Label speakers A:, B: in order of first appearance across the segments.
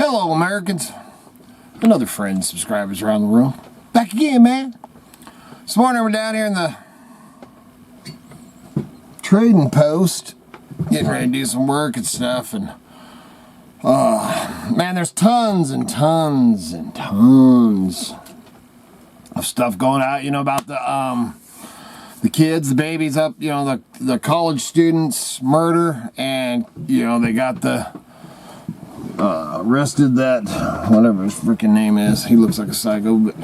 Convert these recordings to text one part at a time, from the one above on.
A: Hello, Americans, and other friends, subscribers around the world. Back again, man. This morning we're down here in the trading post, getting ready to do some work and stuff, and man, there's tons and tons and tons of stuff going out, about the kids, the babies up, the college students murder, and, they got the arrested that, whatever his freaking name is. He looks like a psycho, but,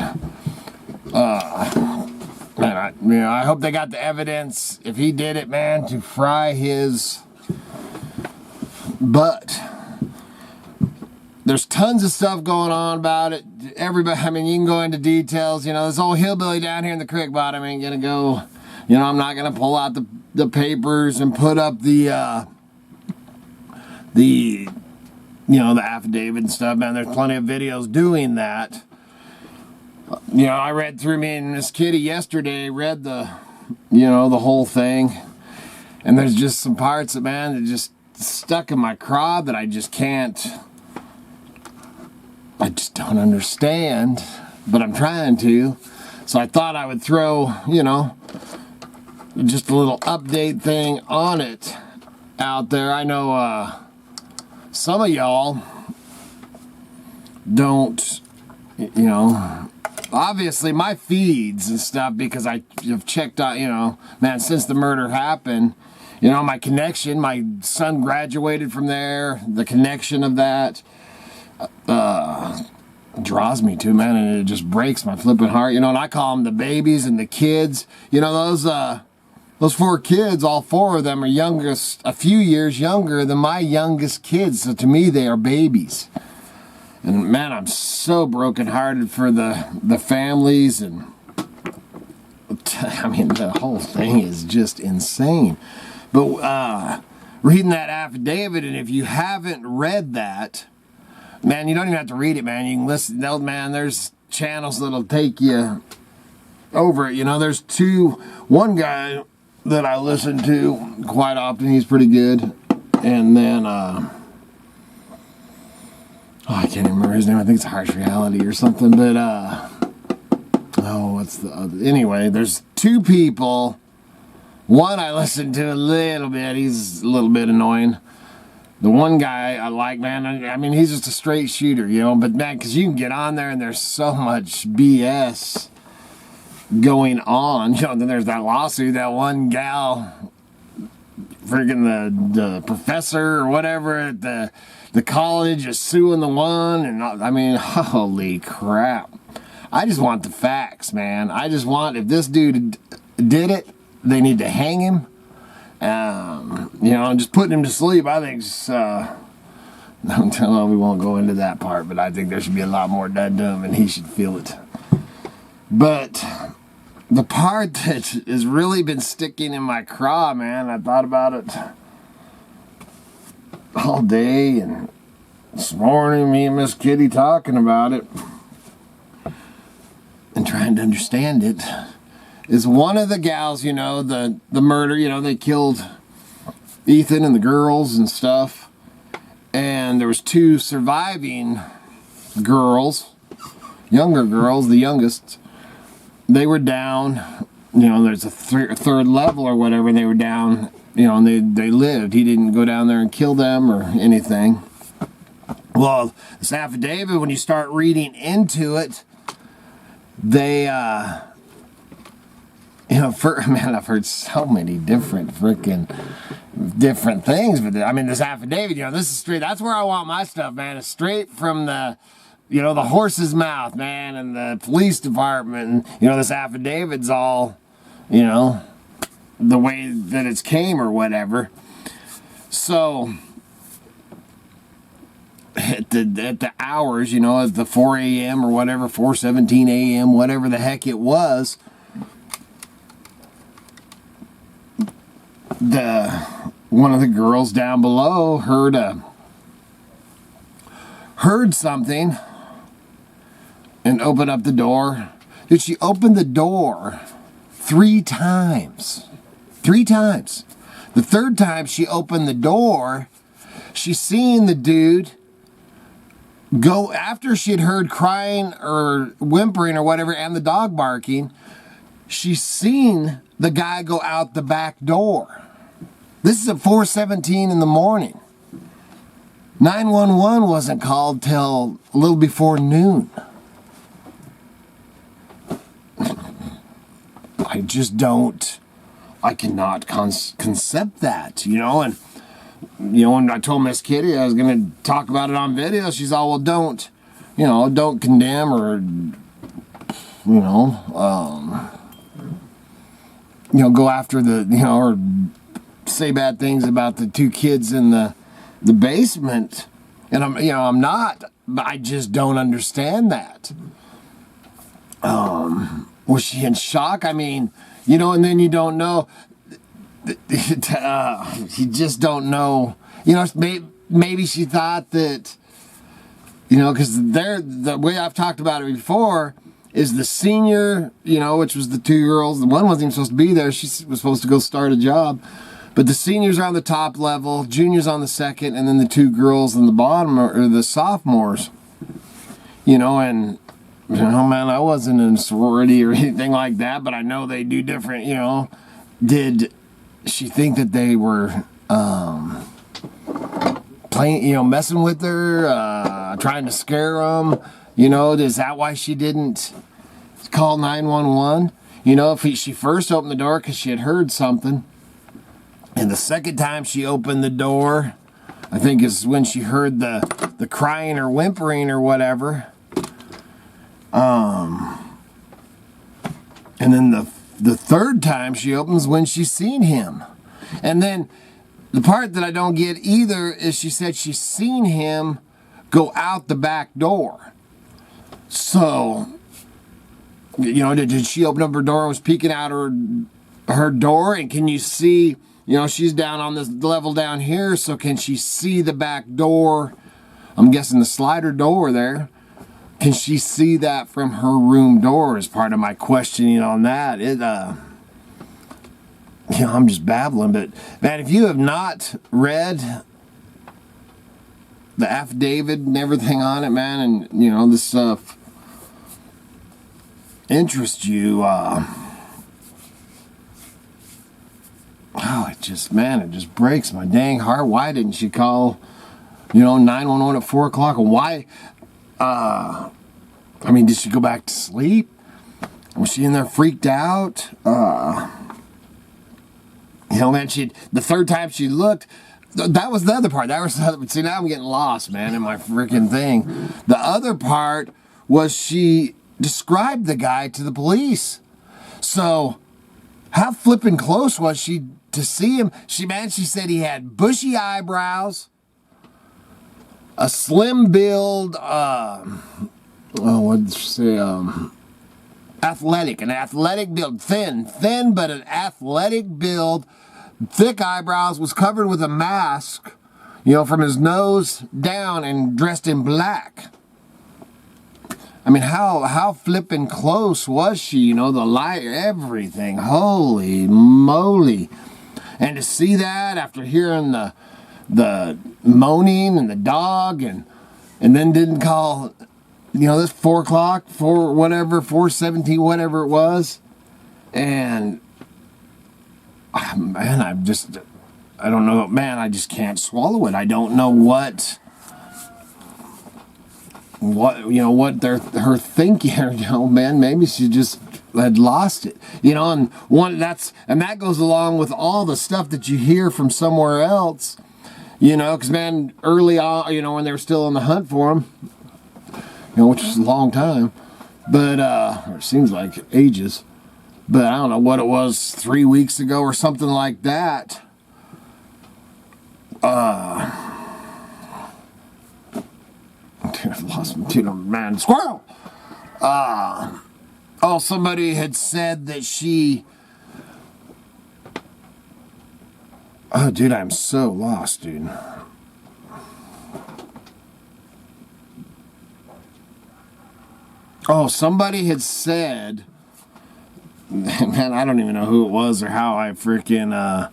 A: man, I hope they got the evidence, if he did it, man, to fry his butt. There's tons of stuff going on about it. Everybody, you can go into details. This old hillbilly down here in the Crick Bottom ain't gonna go, I'm not gonna pull out the papers and put up the affidavit and stuff, man. There's plenty of videos doing that. I read through, me and Miss Kitty yesterday, read the whole thing. And there's just some parts that, man, that just stuck in my craw that I just don't understand, but I'm trying to. So I thought I would throw, just a little update thing on it out there. I know some of y'all don't, obviously my feeds and stuff, because I have checked out, man, since the murder happened, my connection, my son graduated from there, the connection of that draws me to, man, and it just breaks my flipping heart, and I call them the babies and the kids, those four kids, all four of them are a few years younger than my youngest kids, so to me they are babies. And man, I'm so brokenhearted for the families, and the whole thing is just insane. But reading that affidavit, and if you haven't read that, man, you don't even have to read it, man. You can listen. Man, there's channels that'll take you over it. There's one guy that I listen to quite often. He's pretty good. And then, I can't even remember his name. I think it's Harsh Reality or something. But, what's the other? Anyway, there's two people. One I listen to a little bit. He's a little bit annoying. The one guy I like, man, he's just a straight shooter, but man, because you can get on there and there's so much BS going on. Then there's that lawsuit, that one gal, freaking the professor or whatever at the college is suing the one, and holy crap. I just want the facts, man. I just want, if this dude did it, they need to hang him. Just putting him to sleep, I think, we won't go into that part, but I think there should be a lot more done to him, and he should feel it. But the part that has really been sticking in my craw, man, I thought about it all day, and this morning, me and Miss Kitty talking about it, and trying to understand it, is one of the gals, the murder, they killed Ethan and the girls and stuff, and there was two surviving girls, younger girls, the youngest. They were down, there's a third level or whatever, and they were down, and they lived. He didn't go down there and kill them or anything. Well, this affidavit, when you start reading into it, they, I've heard so many different things, but this affidavit, this is straight, that's where I want my stuff, man. It's straight from the horse's mouth, man, and the police department, and, this affidavit's all, the way that it's came or whatever. So, at the hours, at the 4 a.m. or whatever, 4:17 a.m., whatever the heck it was, one of the girls down below heard something and opened up the door. Did she open the door 3 times? 3 times. The third time she opened the door, she seen the dude go after she'd heard crying or whimpering or whatever and the dog barking. She's seen the guy go out the back door. This is at 4:17 in the morning. 911 wasn't called till a little before noon. I cannot concept that, and when I told Miss Kitty I was going to talk about it on video, she's all, well, don't condemn or, go after or say bad things about the two kids in the basement. And I'm not, but I just don't understand that. Was she in shock? I mean, and then you don't know. You just don't know. Maybe she thought that, because the way I've talked about it before is the senior, which was the two girls. The one wasn't even supposed to be there. She was supposed to go start a job. But the seniors are on the top level, juniors on the second, and then the two girls on the bottom are the sophomores. And man, I wasn't in a sorority or anything like that, but I know they do different, Did she think that they were playing, messing with her, trying to scare them? Is that why she didn't call 911? If she first opened the door because she had heard something, and the second time she opened the door, I think is when she heard the crying or whimpering or whatever. And then the third time she opens when she's seen him. And then the part that I don't get either is she said she's seen him go out the back door. So, did she open up her door and was peeking out her door? And can you see, she's down on this level down here, so can she see the back door? I'm guessing the slider door there. Can she see that from her room door is part of my questioning on that. I'm just babbling, but man, if you have not read the affidavit and everything on it, man, and this stuff interests you, it just breaks my dang heart. Why didn't she call, 911 at 4 o'clock? And why, did she go back to sleep? Was she in there freaked out? The third time she looked, that was the other part. See, now I'm getting lost, man, in my freaking thing. The other part was she described the guy to the police. So, how flippin' close was she to see him? She said he had bushy eyebrows, a slim build, what did she say? An athletic build, thin, but an athletic build, thick eyebrows, was covered with a mask, from his nose down, and dressed in black. I mean, how flippin' close was she? The light, everything. Holy moly. And to see that after hearing the moaning and the dog, and then didn't call, this 4 o'clock, 4:17, whatever it was. And, man, I don't know, man, I just can't swallow it. I don't know what her thinking, man, maybe she just had lost it, and that goes along with all the stuff that you hear from somewhere else, because, man, early on, when they were still on the hunt for him, which was a long time, but, or it seems like ages, but I don't know what it was, 3 weeks ago or something like that. I've lost my man. Squirrel! Somebody had said that she... Oh, dude, I'm so lost, dude. Somebody had said... Man, I don't even know who it was or how I freaking...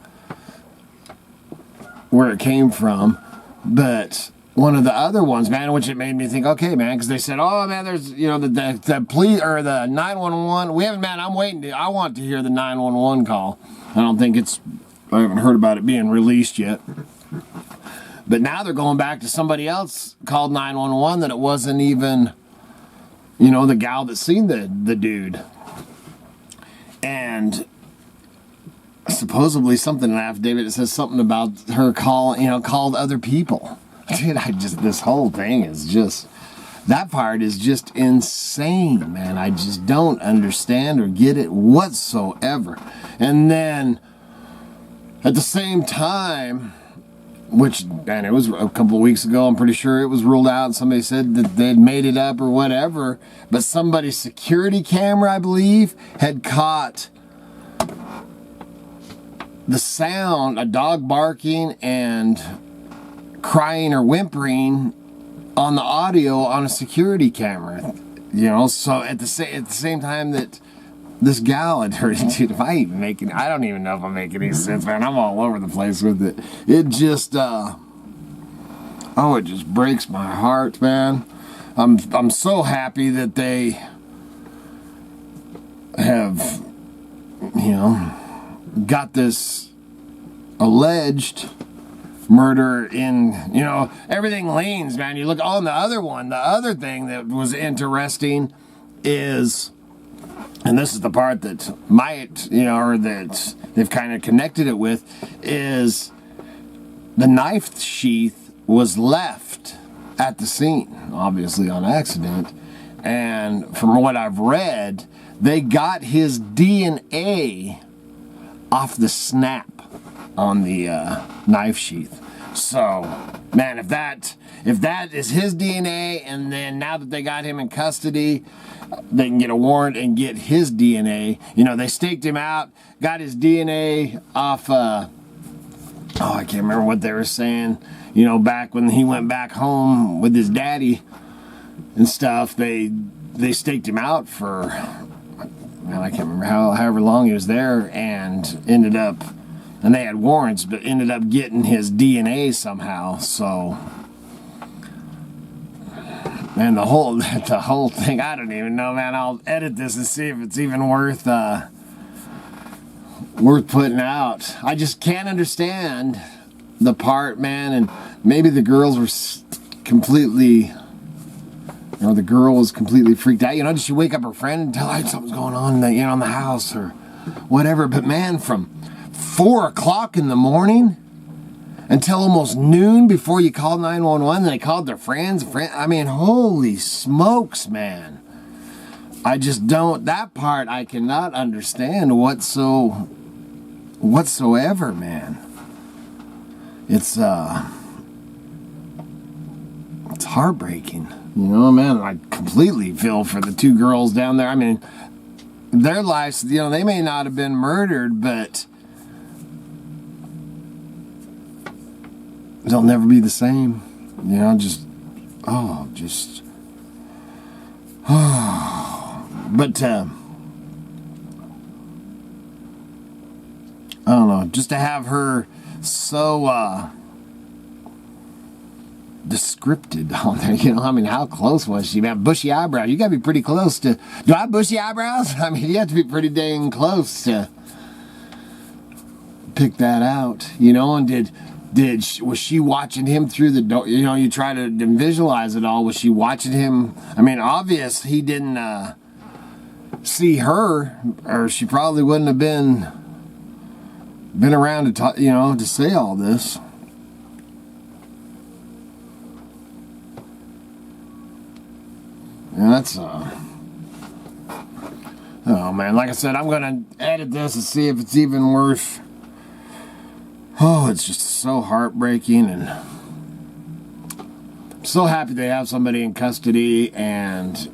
A: where it came from, but... one of the other ones, man, which it made me think, okay, man, because they said, oh, man, there's, the police or the 911. We haven't, man, I want to hear the 911 call. I haven't heard about it being released yet. But now they're going back to somebody else called 911 that it wasn't even, the gal that seen the dude. And supposedly something in the affidavit that says something about her called other people. Dude, this whole thing is just, that part is just insane, man. I just don't understand or get it whatsoever. And then at the same time, it was a couple of weeks ago, I'm pretty sure it was ruled out. Somebody said that they'd made it up or whatever, but somebody's security camera, I believe, had caught the sound, a dog barking and crying or whimpering on the audio on a security camera. So at the same time that this gal had heard it, dude, I don't even know if I'm making any sense, man. I'm all over the place with it. It just, it just breaks my heart, man. I'm so happy that they have, got this alleged murder in, everything leans, man. You look on the other thing that was interesting is, and this is the part that might, or that they've kind of connected it with, is the knife sheath was left at the scene, obviously on accident. And from what I've read, they got his DNA off the snap on the knife sheath. So, man, if that is his DNA, and then now that they got him in custody, they can get a warrant and get his DNA. They staked him out, got his DNA off, I can't remember what they were saying, back when he went back home with his daddy and stuff, they staked him out for, I can't remember however long he was there, and ended up, and they had warrants, but ended up getting his DNA somehow. So, man, the whole thing, I don't even know, man. I'll edit this and see if it's even worth putting out. I just can't understand the part, man, and maybe the girls were completely, the girl was completely freaked out. Did she wake up her friend and tell her something's going on in the house or whatever? But man, from 4 o'clock in the morning until almost noon before you called 911, they called their friends. I mean, holy smokes, man. I just don't, that part I cannot understand whatsoever, man. It's heartbreaking. Man, I completely feel for the two girls down there. I mean, their lives, they may not have been murdered, but they'll never be the same. But, I don't know, just to have her so, descripted on there, how close was she? Man, bushy eyebrows. You gotta be pretty close to. Do I have bushy eyebrows? I mean, you have to be pretty dang close to pick that out, And was she watching him through the door? You try to visualize it all. Was she watching him? I mean, obvious he didn't see her, or she probably wouldn't have been around to talk, to say all this. And that's, oh man, like I said, I'm going to edit this and see if it's even worth, it's just so heartbreaking, and I'm so happy they have somebody in custody, and,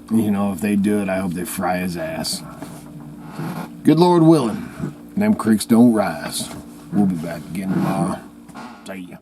A: if they do it, I hope they fry his ass. Good Lord willing, them creeks don't rise. We'll be back again tomorrow. See ya.